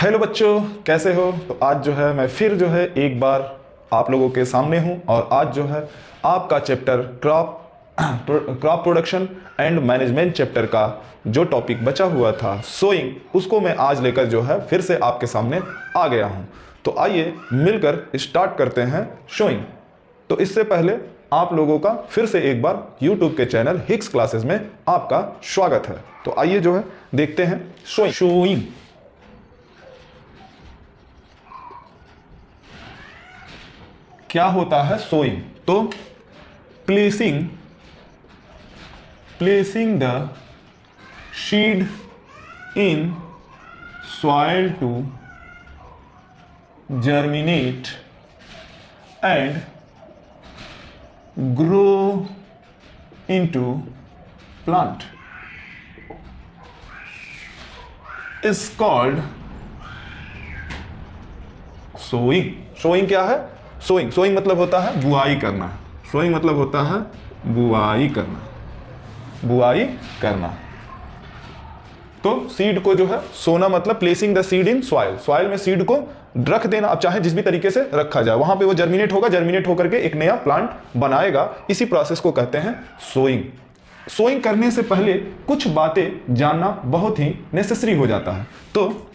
Hello बच्चों, कैसे हो? तो आज जो है मैं फिर जो है एक बार आप लोगों के सामने हूं और आज जो है आपका chapter crop production and management chapter का जो टॉपिक बचा हुआ था सोइंग, उसको मैं आज लेकर जो है फिर से आपके सामने आ गया हूं। तो आइए मिलकर स्टार्ट करते हैं शोइंग। तो इससे पहले आप लोगों का फिर से एक बार YouTube के चैनल हिक्स क्लासेस में आपका स्वागत है। तो आइए जो है देखते हैं शोइंग। क्या होता है सोइंग? तो placing the seed in soil to germinate and grow into plant is called sowing। sowing क्या है? sowing मतलब होता है बुआई करना। sowing मतलब होता है बुआई करना। तो सीड को जो है सोना मतलब placing the seed in soil. Soil में सीड को रख देना, अब चाहे जिस भी तरीके से रखा जाए, वहां पे वो जर्मिनेट होगा, जर्मिनेट होकर के एक नया प्लांट बनाएगा। इसी प्रोसेस को कहते हैं सोइंग। सोइंग करने से पहले कुछ बातें जानना बहुत ही नेसेसरी हो जाता है। तो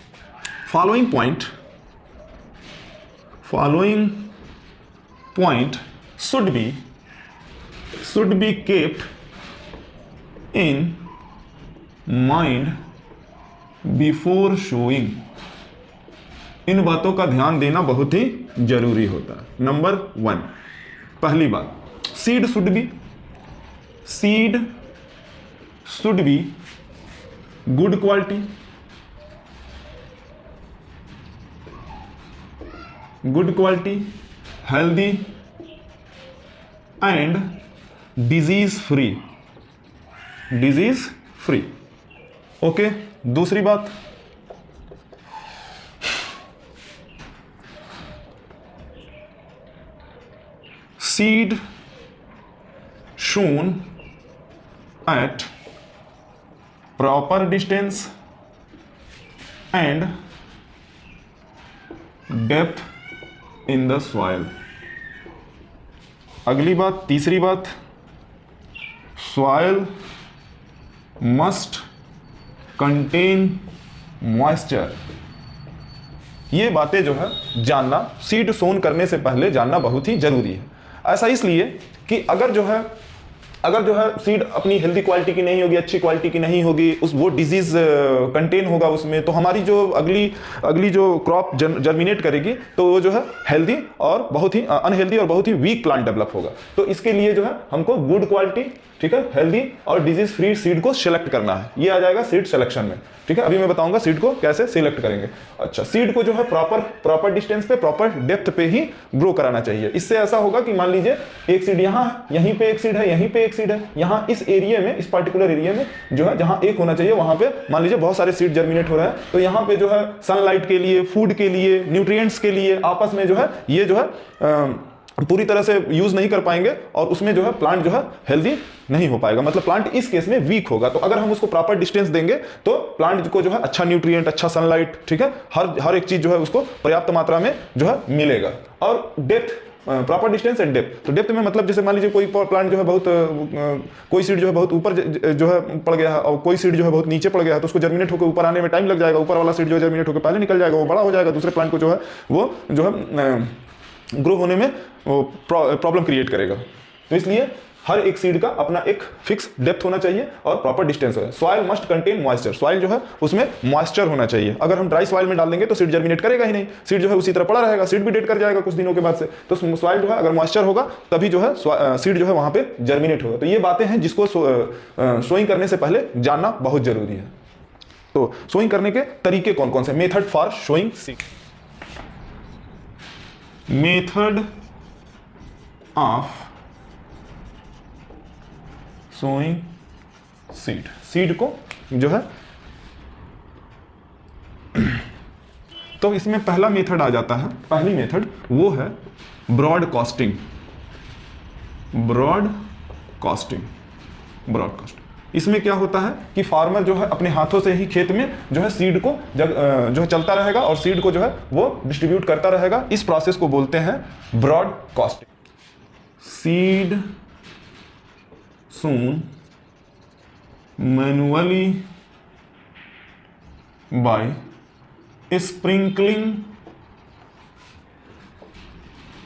following point should be kept in mind before showing. इन बातों का ध्यान देना बहुत ही जरूरी होता है। नंबर 1, पहली बात, seed should be good quality, healthy and disease free. Okay. दूसरी बात, seed shown at proper distance and depth in the soil। अगली बात, तीसरी बात, soil must contain moisture। ये बातें जो है जानना, सीड सोन करने से पहले जानना बहुत ही जरूरी है। ऐसा इसलिए कि अगर जो है सीड अपनी हेल्दी क्वालिटी की नहीं होगी, अच्छी क्वालिटी की नहीं होगी, वो डिजीज कंटेन होगा उसमें, तो हमारी जो अगली जो क्रॉप जर्मिनेट करेगी तो वो जो है हेल्दी और बहुत ही अनहेल्दी और बहुत ही वीक प्लांट डेवलप होगा। तो इसके लिए जो है हमको गुड क्वालिटी, ठीक है, हेल्दी और डिजीज फ्री सीड को सिलेक्ट करना है। ये आ जाएगा सीड सिलेक्शन में, ठीक है। अभी मैं बताऊंगा सीड को कैसे सिलेक्ट करेंगे। अच्छा, सीड को जो है प्रॉपर डिस्टेंस पे, प्रॉपर डेप्थ पे ही ग्रो कराना चाहिए। इससे ऐसा होगा कि मान लीजिए एक सीड यहाँ है, यहीं पे एक सीड है, यहीं पे एक सीड है, यहाँ इस एरिया में, इस पर्टिकुलर एरिया में जो है जहां एक होना चाहिए वहां पे मान लीजिए बहुत सारे सीड जर्मिनेट हो रहे हैं। तो यहाँ पे जो है सनलाइट के लिए, फूड के लिए, न्यूट्रिएंट्स के लिए आपस में जो है ये जो है पूरी तरह से यूज नहीं कर पाएंगे और उसमें जो है प्लांट जो है हेल्दी नहीं हो पाएगा, मतलब प्लांट इस केस में वीक होगा। तो अगर हम उसको प्रॉपर डिस्टेंस देंगे तो प्लांट को जो है अच्छा न्यूट्रिएंट, अच्छा सनलाइट, ठीक है, हर एक चीज जो है उसको पर्याप्त मात्रा में जो है मिलेगा। और depth, proper distance and depth. तो डेप्थ में मतलब जैसे मान लीजिए कोई प्लांट जो है बहुत कोई सीड जो है बहुत ऊपर जो है पड़ गया है और कोई सीड जो है बहुत नीचे पड़ गया है, तो उसको जर्मिनेट होकर ऊपर आने में टाइम लग जाएगा। ऊपर वाला सीड जो है जर्मिनेट होकर पहले निकल जाएगा, वो बड़ा हो जाएगा, दूसरे प्लांट को जो है वो जो है ग्रो होने में प्रॉब्लम क्रिएट करेगा। तो इसलिए हर एक सीड का अपना एक फिक्स डेप्थ होना चाहिए और प्रॉपर डिस्टेंस है। Soil must contain moisture. Soil जो है उसमें मॉइस्चर होना चाहिए। अगर हम ड्राई सॉइल में डाल देंगे तो सीड जर्मिनेट करेगा ही नहीं, सीड जो है उसी तरह पड़ा रहेगा, सीड भी डेड कर जाएगा कुछ दिनों के बाद से। तो सॉइल जो है अगर मॉइस्चर होगा तभी जो है सीड जो है वहां पे जर्मिनेट होगा। तो ये बातें हैं जिसको सोइंग करने से पहले जानना बहुत जरूरी है। तो सोइंग करने के तरीके कौन कौन से? Method for sowing seed. Method of sowing seed. Seed को जो है तो इसमें पहला मेथड आ जाता है, पहली मेथड वो है ब्रॉडकास्टिंग। इसमें क्या होता है कि फार्मर जो है अपने हाथों से ही खेत में जो है सीड को जो है चलता रहेगा और सीड को जो है वो डिस्ट्रीब्यूट करता रहेगा। इस प्रोसेस को बोलते हैं broadcasting. Seed sown manually by sprinkling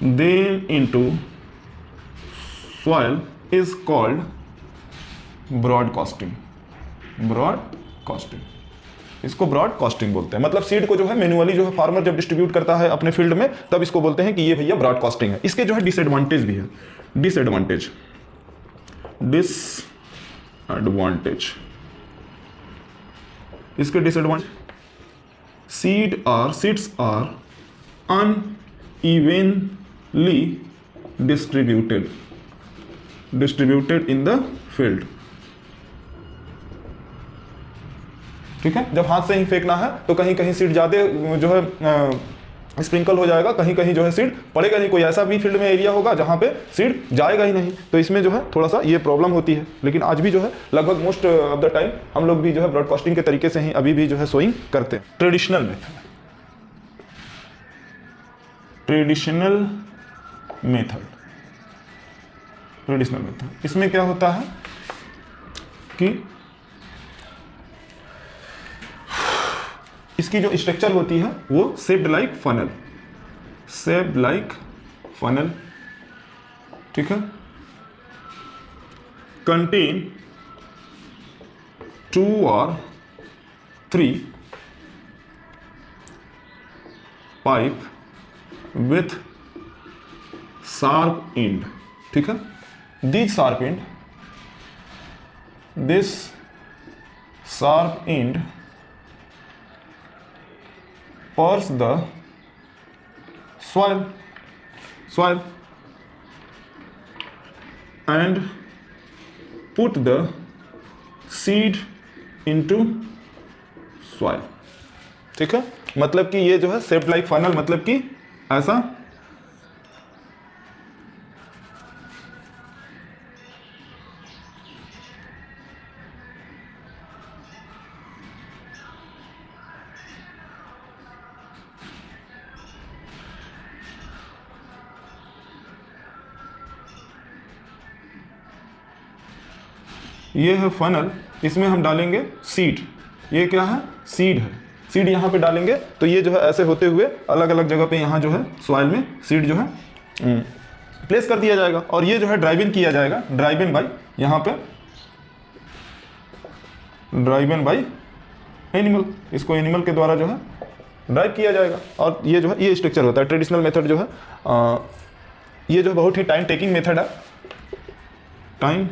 them into soil is called broadcasting। इसको ब्रॉडकास्टिंग बोलते हैं। मतलब सीड को जो है मैन्युअली जो है फार्मर जब डिस्ट्रीब्यूट करता है अपने फील्ड में, तब इसको बोलते हैं कि ये भैया ब्रॉडकास्टिंग है। इसके जो है डिसएडवांटेज भी है। डिसएडवांटेज इसके disadvantage, seeds are unevenly distributed in the field। ठीक है, जब हाथ से ही फेंकना है तो कहीं कहीं सीड ज्यादा जो है स्प्रिंकल हो जाएगा, कहीं कहीं जो है सीड पड़ेगा नहीं। कोई ऐसा भी फील्ड में एरिया होगा जहां पे सीड जाएगा ही नहीं, तो इसमें जो है थोड़ा सा ये प्रॉब्लम होती है। लेकिन आज भी जो है लगभग मोस्ट ऑफ द टाइम हम लोग भी जो है ब्रॉडकास्टिंग के तरीके से ही अभी भी जो है सोइंग करते हैं। ट्रेडिशनल मेथड इसमें क्या होता है कि इसकी जो स्ट्रक्चर होती है वो शेप्ड लाइक फनल, ठीक है, contain 2 or 3 pipe with sharp and. ठीक है, this sharp end pierce the soil and put the seed into soil। ठीक है, मतलब कि ये जो है shaped like funnel, मतलब कि ऐसा ये है फनल, इसमें हम डालेंगे सीड। ये क्या है? सीड है। सीड यहाँ पे डालेंगे तो ये जो है ऐसे होते हुए अलग अलग जगह पे यहाँ जो है सॉइल में सीड जो है प्लेस कर दिया जाएगा और ये जो है ड्राइव इन किया जाएगा। ड्राइव इन बाई यहाँ पे ड्राइव इन बाई एनिमल, इसको एनिमल के द्वारा जो है ड्राइव किया जाएगा। और ये जो है ये स्ट्रक्चर होता है। ट्रेडिशनल मेथड जो है ये जो बहुत ही टाइम टेकिंग मेथड है, टाइम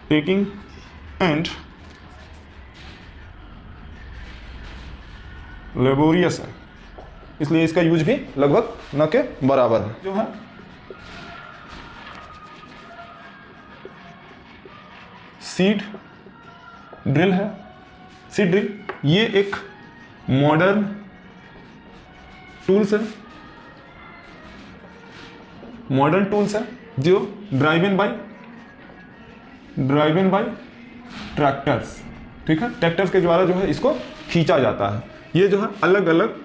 टेकिंग एंड लेबोरियस है, इसलिए इसका यूज भी लगभग न के बराबर है। जो है सीड ड्रिल है। सीड ड्रिल ये एक मॉडर्न टूल्स है, जो ड्राइव इन बाय ट्रैक्टर्स। ठीक है, ट्रैक्टर्स के द्वारा जो है इसको खींचा जाता है। ये जो है अलग अलग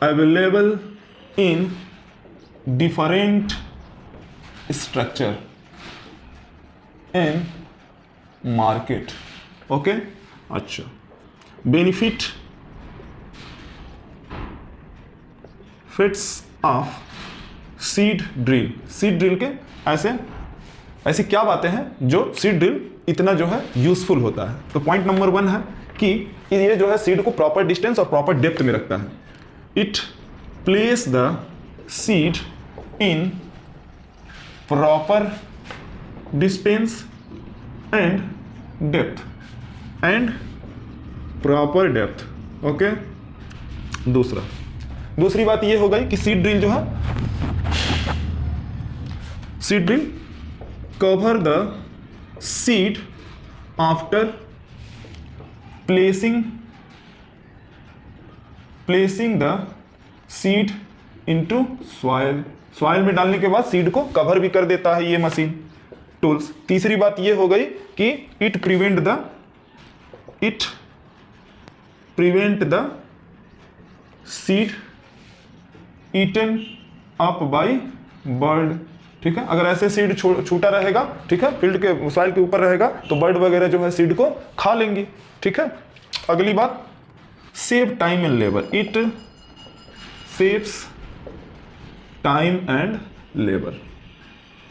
available in different structure in market. Okay, अच्छा, benefits of seed drill. Seed drill के ऐसी क्या बातें हैं जो सीड ड्रिल इतना जो है यूजफुल होता है। तो पॉइंट नंबर 1 है कि ये जो है सीड को प्रॉपर डिस्टेंस और प्रॉपर डेप्थ में रखता है। It place the seed in proper distance and proper depth. Okay, दूसरी बात ये हो गई कि सीड ड्रिल जो है seed drill cover the seed after placing the seed into soil soil में डालने के बाद सीड को कवर भी कर देता है ये मशीन टूल्स। तीसरी बात ये हो गई कि it prevent the seed eaten up by bird. ठीक है, अगर ऐसे सीड छूटा रहेगा, ठीक है, फील्ड के सॉइल के ऊपर रहेगा तो बर्ड वगैरह जो है सीड को खा लेंगी। ठीक है, अगली बात, save time and labour, it saves time and labour.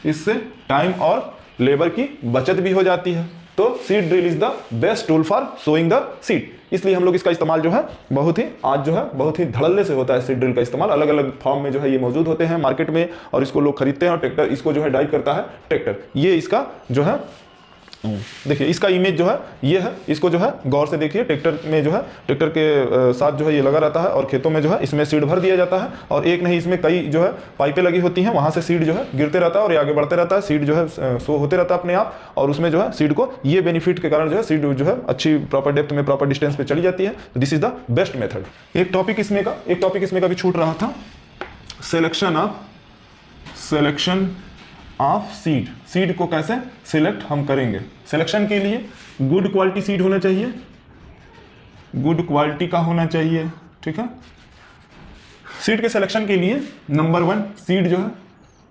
इससे टाइम और लेबर की बचत भी हो जाती है। तो seed drill is the best tool for sowing the seed, इसलिए हम लोग इसका इस्तेमाल जो है बहुत ही आज जो है बहुत ही धड़ल्ले से होता है। सीड ड्रिल का इस्तेमाल अलग अलग फॉर्म में जो है ये मौजूद होते हैं मार्केट में, और इसको लोग खरीदते हैं, और ट्रैक्टर इसको जो है ड्राइव करता है ट्रैक्टर। ये इसका जो है देखिए, इसका इमेज जो है ये है, इसको जो है गौर से देखिए, ट्रैक्टर में जो है ट्रैक्टर के साथ जो है ये लगा रहता है, और खेतों में जो है इसमें सीड भर दिया जाता है, और एक नहीं इसमें कई जो है पाइपें लगी होती हैं, वहां से सीड जो है गिरते रहता है और ये आगे बढ़ते रहता है, सीड जो है शो होते रहता है अपने आप, और उसमें जो है सीड को ये बेनिफिट के कारण जो है सीड जो है अच्छी प्रॉपर डेप्थ में प्रॉपर डिस्टेंस पे चली जाती है। तो this is the best method. एक टॉपिक इसमें का भी छूट रहा था, सिलेक्शन ऑफ सीड। सीड को कैसे सिलेक्ट हम करेंगे? सिलेक्शन के लिए गुड क्वालिटी सीड होना चाहिए, गुड क्वालिटी का होना चाहिए। ठीक है, सीड के सिलेक्शन के लिए नंबर 1 सीड जो है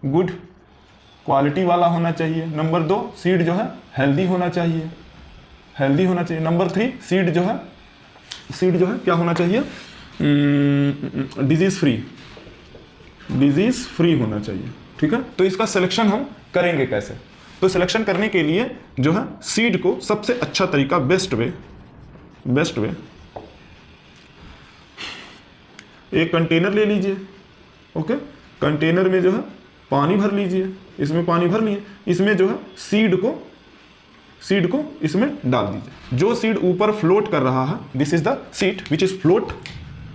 गुड क्वालिटी वाला होना चाहिए। नंबर 2 सीड जो है हेल्दी होना चाहिए, नंबर 3 सीड जो है क्या होना चाहिए? डिजीज फ्री होना चाहिए। ठीक है, तो इसका सिलेक्शन हम करेंगे कैसे? तो सिलेक्शन करने के लिए जो है सीड को सबसे अच्छा तरीका, बेस्ट वे, एक कंटेनर ले लीजिए। ओके, कंटेनर में जो है पानी भर लीजिए, इसमें पानी भर लिए, इसमें जो है सीड को इसमें डाल दीजिए। जो सीड ऊपर फ्लोट कर रहा है, this is the seed which is float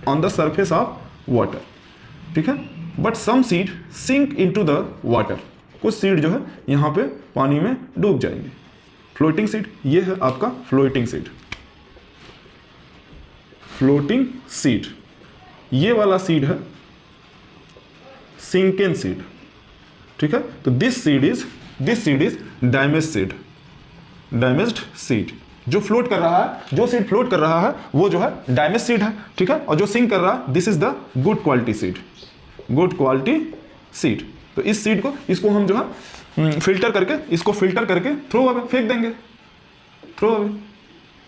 on the surface of water. ठीक है, but some seed sink into the water, कुछ सीड जो है यहां पे पानी में डूब जाएंगे। फ्लोटिंग सीड, ये है आपका फ्लोटिंग सीड। ये वाला सीड है सिंकन सीड। ठीक है, तो this seed is damaged seed. जो फ्लोट कर रहा है, जो सीड फ्लोट कर रहा है वो जो है डैमेज सीड है। ठीक है, और जो सिंक कर रहा है, this is the good quality seed. तो इस सीड को, इसको हम जो है फिल्टर करके थ्रो अवे फेंक देंगे,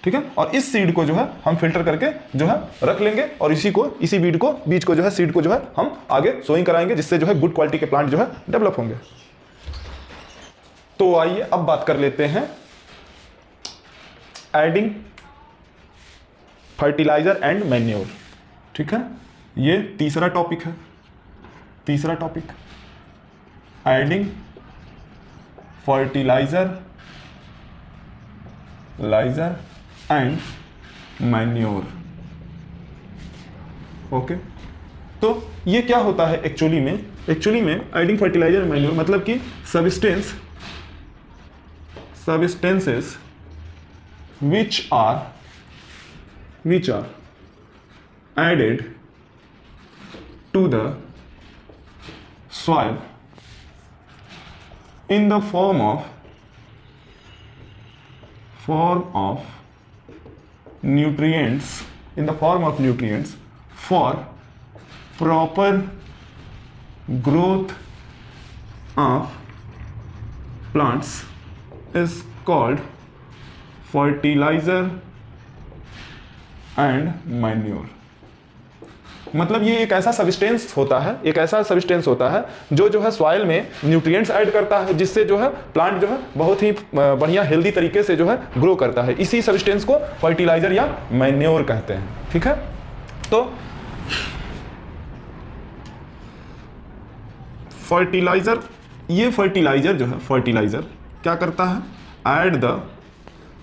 ठीक है, और इस सीड को जो है हम फिल्टर करके जो है रख लेंगे, और इसी बीज को जो है सीड को जो है हम आगे सोइंग कराएंगे, जिससे जो है गुड क्वालिटी के प्लांट जो है डेवलप होंगे। तो आइए अब बात कर लेते हैं एडिंग फर्टिलाइजर एंड मैन्योर। ठीक है, ये तीसरा टॉपिक है, adding fertilizer and manure. Okay, तो ये क्या होता है एक्चुअली में एडिंग फर्टिलाइजर मैन्योर मतलब कि substances which are added to the soil in the form of nutrients for proper growth of plants is called fertilizer and manure। मतलब ये एक ऐसा सब्सटेंस होता है जो है सॉइल में न्यूट्रिएंट्स ऐड करता है, जिससे जो है प्लांट जो है बहुत ही बढ़िया हेल्दी तरीके से जो है ग्रो करता है। इसी सब्सटेंस को फर्टिलाइजर या मैन्योर कहते हैं। ठीक है, तो फर्टिलाइजर क्या करता है? ऐड द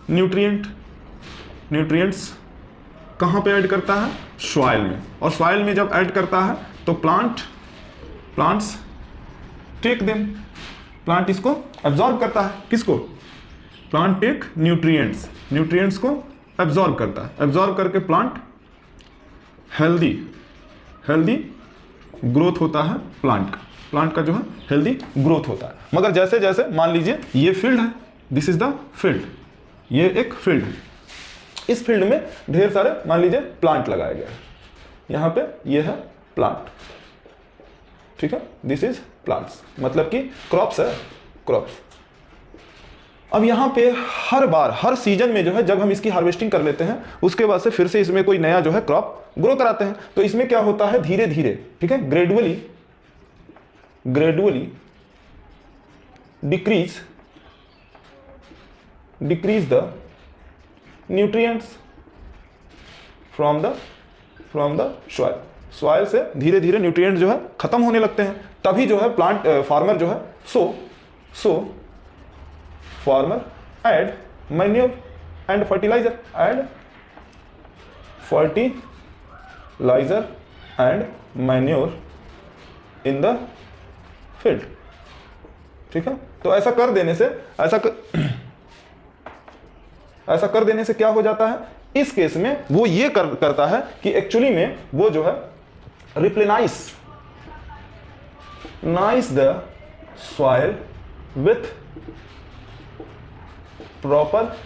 न्यूट्रिएंट्स कहां पे ऐड करता है? सॉइल में। और सॉइल में जब ऐड करता है तो प्लांट्स टेक देम, प्लांट इसको एब्जॉर्ब करता है। किसको? प्लांट टेक न्यूट्रिएंट्स को एब्जॉर्ब करता है। एब्जॉर्ब करके प्लांट हेल्दी ग्रोथ होता है प्लांट का। प्लांट का जो है हेल्दी ग्रोथ होता है। मगर जैसे जैसे मान लीजिए ये फील्ड है, दिस इज द फील्ड, ये एक फील्ड है, इस फील्ड में ढेर सारे मान लीजिए प्लांट लगाए गए हैं, यहां पे ये है प्लांट, ठीक है, दिस इज प्लांट्स, मतलब कि क्रॉप्स है, क्रॉप्स। अब यहां पे हर बार हर सीजन में जो है जब हम इसकी हार्वेस्टिंग कर लेते हैं उसके बाद से फिर से इसमें कोई नया जो है क्रॉप ग्रो कराते हैं, तो इसमें क्या होता है धीरे धीरे, ठीक है, gradually decrease the nutrients from the soil से धीरे धीरे न्यूट्रिएंट जो है खत्म होने लगते हैं, तभी जो है प्लांट फार्मर जो है so farmer add manure and fertilizer and manure in the field, ठीक है। तो ऐसा कर देने से क्या हो जाता है, इस केस में वो ये करता है कि एक्चुअली में वो जो है replenish the soil with proper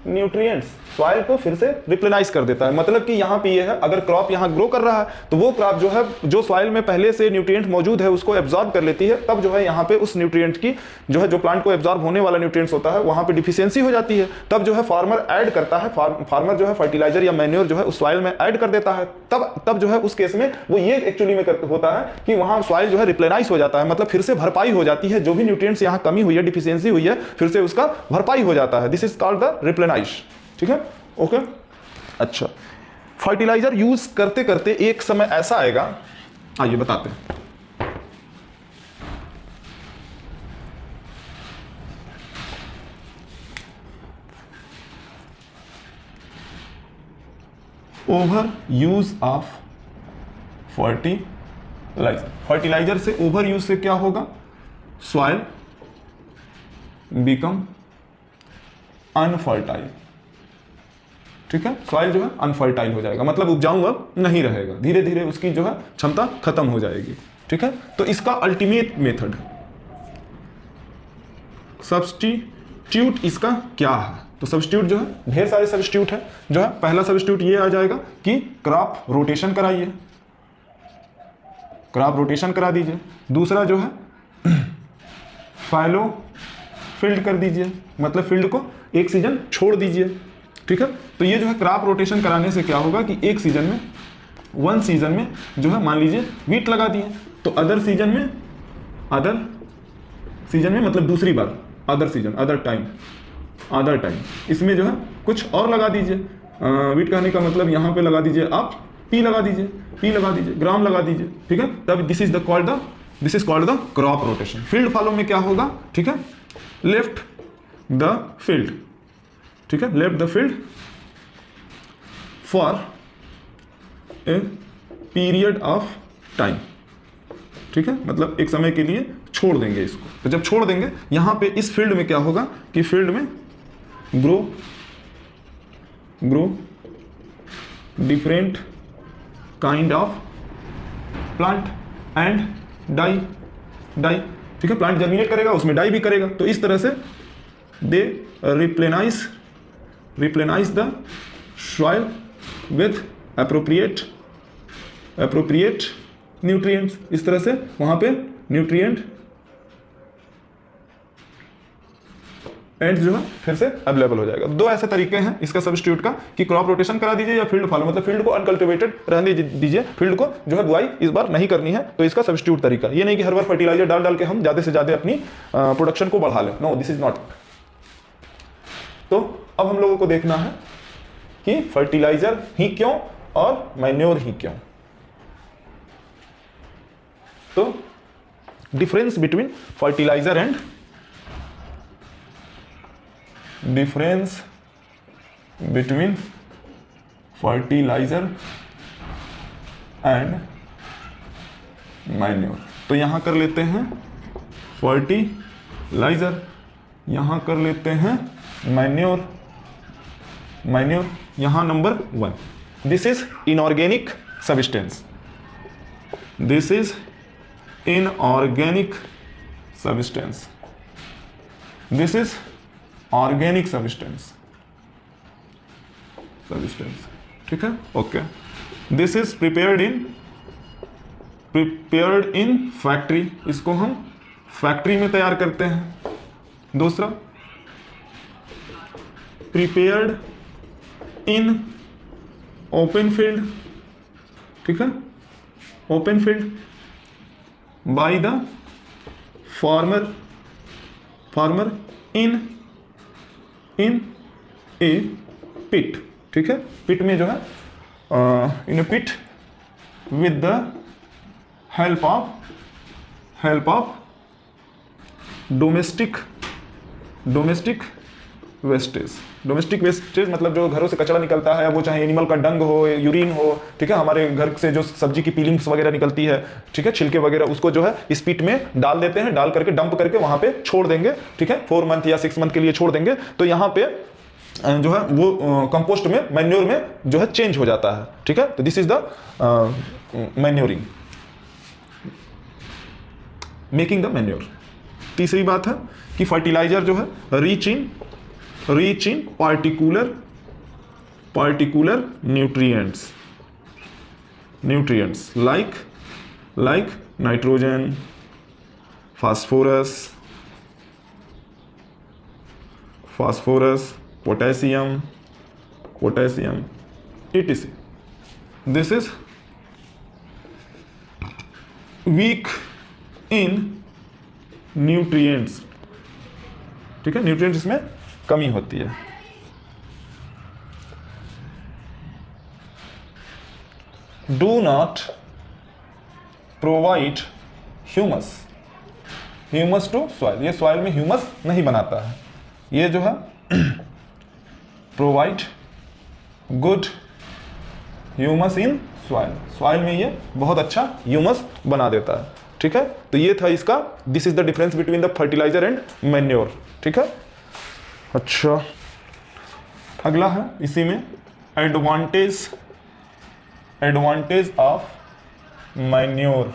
nutrients, soil को फिर से रिप्लेनाइज कर देता है। मतलब कि यहाँ पे ये है, अगर क्रॉप यहाँ ग्रो कर रहा है तो वो क्रॉप जो है जो सॉइल में पहले से न्यूट्रिएंट मौजूद है उसको एब्जॉर्ब कर लेती है, तब जो है यहाँ पे उस न्यूट्रिएंट की जो है जो प्लांट को एब्जॉर्ब होने वाला न्यूट्रिएंट्स होता है वहाँ पे डिफिशियंसी हो जाती है, तब जो है फार्मर ऐड करता है, फार्मर जो है फर्टिलाइजर या मैन्योर जो है उस सॉइल में ऐड कर देता है, तब जो है उस केस में वो ये एक्चुअली में होता है कि वहाँ सॉइल जो है रिप्लेनाइज हो जाता है, मतलब फिर से भरपाई हो जाती है, जो भी न्यूट्रिएंट्स यहाँ कमी हुई है, डिफिशियंसी हुई है, फिर से उसका भरपाई हो जाता है, दिस इज कॉल्ड द रिप्लेनाइज, ठीक है, ओके। अच्छा, फर्टिलाइजर यूज करते करते एक समय ऐसा आएगा, आइए बताते हैं। ओवर यूज ऑफ फर्टिलाइजर से ओवर यूज से क्या होगा, सॉइल बिकम अनफर्टाइल, ठीक है, सॉइल जो है अनफर्टाइल हो जाएगा, मतलब उपजाऊ अब नहीं रहेगा, धीरे धीरे उसकी जो है क्षमता खत्म हो जाएगी, ठीक है। तो इसका अल्टीमेट मेथड सब्स्टिट्यूट इसका क्या है, तो सब्स्टिट्यूट जो है ढेर सारे सब्स्टिट्यूट है, जो है पहला सब्स्टिट्यूट ये आ जाएगा कि क्रॉप रोटेशन कराइए, क्रॉप रोटेशन करा दीजिए। दूसरा जो है फैलो फील्ड कर दीजिए, मतलब फील्ड को एक सीजन छोड़ दीजिए, ठीक है। तो ये जो है क्रॉप रोटेशन कराने से क्या होगा कि एक सीजन में, वन सीजन में जो है मान लीजिए वीट लगा दिए, तो अदर सीजन में मतलब दूसरी बार अदर सीजन, अदर टाइम इसमें जो है कुछ और लगा दीजिए। वीट कहने का मतलब यहाँ पे लगा दीजिए आप पी लगा दीजिए, ग्राम लगा दीजिए, ठीक है। तब this is called the crop rotation. Field follow में क्या होगा, ठीक है, लेफ्ट द फील्ड, ठीक है, left the field for a period of time, ठीक है, मतलब एक समय के लिए छोड़ देंगे इसको। तो जब छोड़ देंगे यहां पे इस फील्ड में क्या होगा कि फील्ड में grow different kind of plant and die, ठीक है, प्लांट जर्मिनेट करेगा, उसमें डाई भी करेगा। तो इस तरह से दे replenize the soil with appropriate nutrients, इस तरह से वहां पे न्यूट्रिएंट एंड जो है फिर से अवेलेबल हो जाएगा। दो ऐसे तरीके हैं इसका सब्स्टिट्यूट का कि क्रॉप रोटेशन करा दीजिए या फील्ड फॉलो, मतलब फील्ड को अनकल्टिवेटेड रहने दीजिए, फील्ड को जो है बुआई इस बार नहीं करनी है, तो इसका सब्स्टिट्यूट तरीका। ये नहीं कि हर बार फर्टिलाइजर डाल के हम ज्यादा से ज्यादा अपनी प्रोडक्शन को बढ़ा लें, नो, दिस इज नॉट। तो अब हम लोगों को देखना है कि फर्टिलाइजर ही क्यों और मैन्योर ही क्यों। तो difference between fertilizer and manure. तो यहां कर लेते हैं फर्टिलाइजर, यहां कर लेते हैं मैन्योर, यहां number 1, this is inorganic substance, this is inorganic substance. This is organic substance. ठीक है, okay. This is prepared in factory. इसको हम फैक्ट्री में तैयार करते हैं. दूसरा, प्रिपेयर्ड इन ओपन फील्ड. ठीक है, open field by the farmer in a pit. ठीक है, पिट में जो है in a pit with the help of domestic wastage. Domestic wastage मतलब जो घरों से कचरा निकलता है, वो चाहे एनिमल का डंग हो, यूरिन हो. ठीक है, हमारे घर से जो सब्जी की पीलिंग्स वगैरह निकलती है, ठीक है, छिलके वगैरह, उसको जो है इस पिट में डाल देते हैं. डाल करके डंप करके वहां पे छोड़ देंगे. ठीक है, 4 मंथ या 6 मंथ के लिए छोड़ देंगे. तो यहाँ पे जो है वो कंपोस्ट में, मैन्योर में जो है चेंज हो जाता है. ठीक है, तो this is the manuring, making the manure. तीसरी बात है कि फर्टिलाइजर जो है reach in particular nutrients like nitrogen, phosphorus, potassium, etc. This is weak in nutrients. ठीक है, न्यूट्रिएंट्स इसमें कमी होती है. Do not provide humus to soil. ये सॉइल में ह्यूमस नहीं बनाता है. ये जो है provide good humus in soil. Soil में ये बहुत अच्छा ह्यूमस बना देता है. ठीक है, तो ये था इसका, this is the difference between the fertilizer and manure. ठीक है, अच्छा, अगला है इसी में एडवांटेज ऑफ मैन्योर.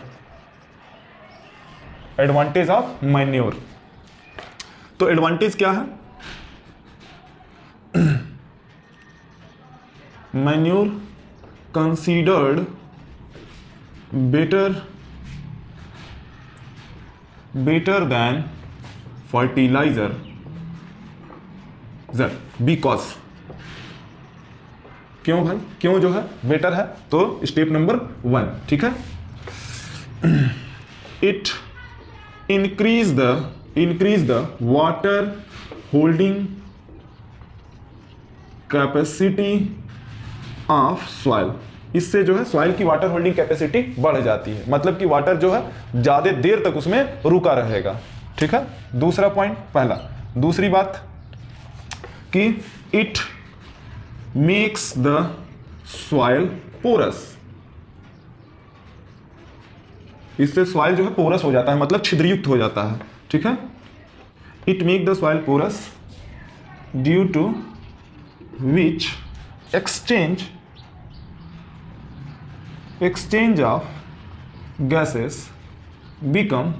तो एडवांटेज क्या है? Manure considered better than fertilizer because. क्यों भाई, क्यों जो है बेटर है? तो स्टेप नंबर 1. ठीक है, it increase the water holding capacity of soil. इससे जो है सॉइल की वाटर होल्डिंग कैपेसिटी बढ़ जाती है. मतलब कि वाटर जो है ज्यादा देर तक उसमें रुका रहेगा. ठीक है, दूसरा पॉइंट. पहला, दूसरी बात कि it makes the soil porous. इससे सॉइल जो है पोरस हो जाता है, मतलब छिद्रयुक्त हो जाता है. ठीक है, it make the soil porous due to which exchange of gases become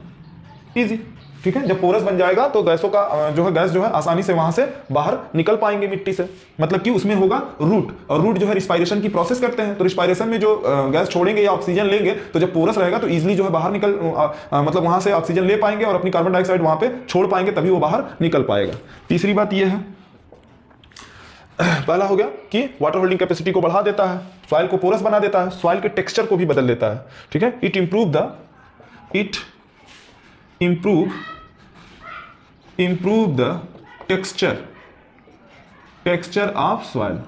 easy. ठीक है, जब पोरस बन जाएगा तो गैसों का जो है, गैस जो है आसानी से वहां से बाहर निकल पाएंगे मिट्टी से. मतलब कि उसमें होगा रूट, और रूट जो है रिस्पायरेशन की प्रोसेस करते हैं. तो रिस्पायरेशन में जो गैस छोड़ेंगे या ऑक्सीजन लेंगे, तो जब पोरस रहेगा तो इजीली जो है बाहर निकल मतलब वहां से ऑक्सीजन ले पाएंगे और अपनी कार्बन डाइऑक्साइड वहां पे छोड़ पाएंगे, तभी वो बाहर निकल पाएगा. तीसरी बात ये है, पहला हो गया कि वाटर होल्डिंग कैपेसिटी को बढ़ा देता है, सॉइल को पोरस बना देता है, सॉइल के टेक्सचर को भी बदल देता है. ठीक है, it improve the texture of soil.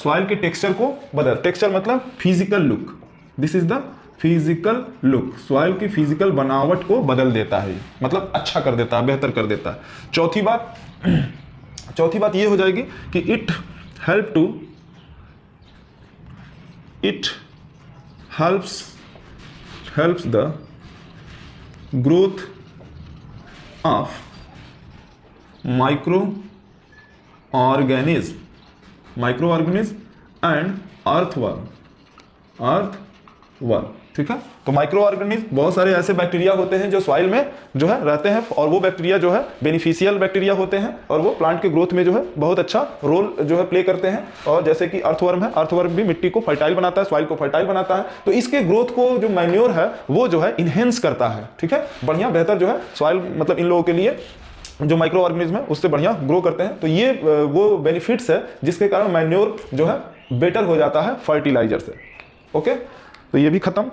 Soil के टेक्सचर को बदल. टेक्सचर मतलब physical look. This is the physical look. Soil की फिजिकल बनावट को बदल देता है, मतलब अच्छा कर देता है, बेहतर कर देता है. चौथी बात ये हो जाएगी कि it helps the growth of microorganism and earthworm. ठीक है। तो माइक्रो ऑर्गेनिज्म बहुत सारे ऐसे बैक्टीरिया होते हैं जो सॉइल में जो है रहते हैं, और वो बैक्टीरिया जो है बेनिफिशियल बैक्टीरिया होते हैं, और वो प्लांट के ग्रोथ में जो है बहुत अच्छा रोल जो है प्ले करते हैं। और जैसे कि अर्थवर्म है, अर्थवर्म भी मिट्टी को फर्टाइल बनाता है, सॉइल को फर्टाइल बनाता है, तो इसके ग्रोथ को जो मैन्योर है वो जो है इनहेंस करता है। ठीक है, बढ़िया बेहतर जो है सॉइल मतलब इन लोगों के लिए जो माइक्रो ऑर्गेनिज्म है उससे बढ़िया ग्रो करते हैं। तो ये वो बेनिफिट्स है जिसके कारण मैन्योर जो है बेटर हो जाता है फर्टिलाइजर से। ओके, तो ये भी खत्म।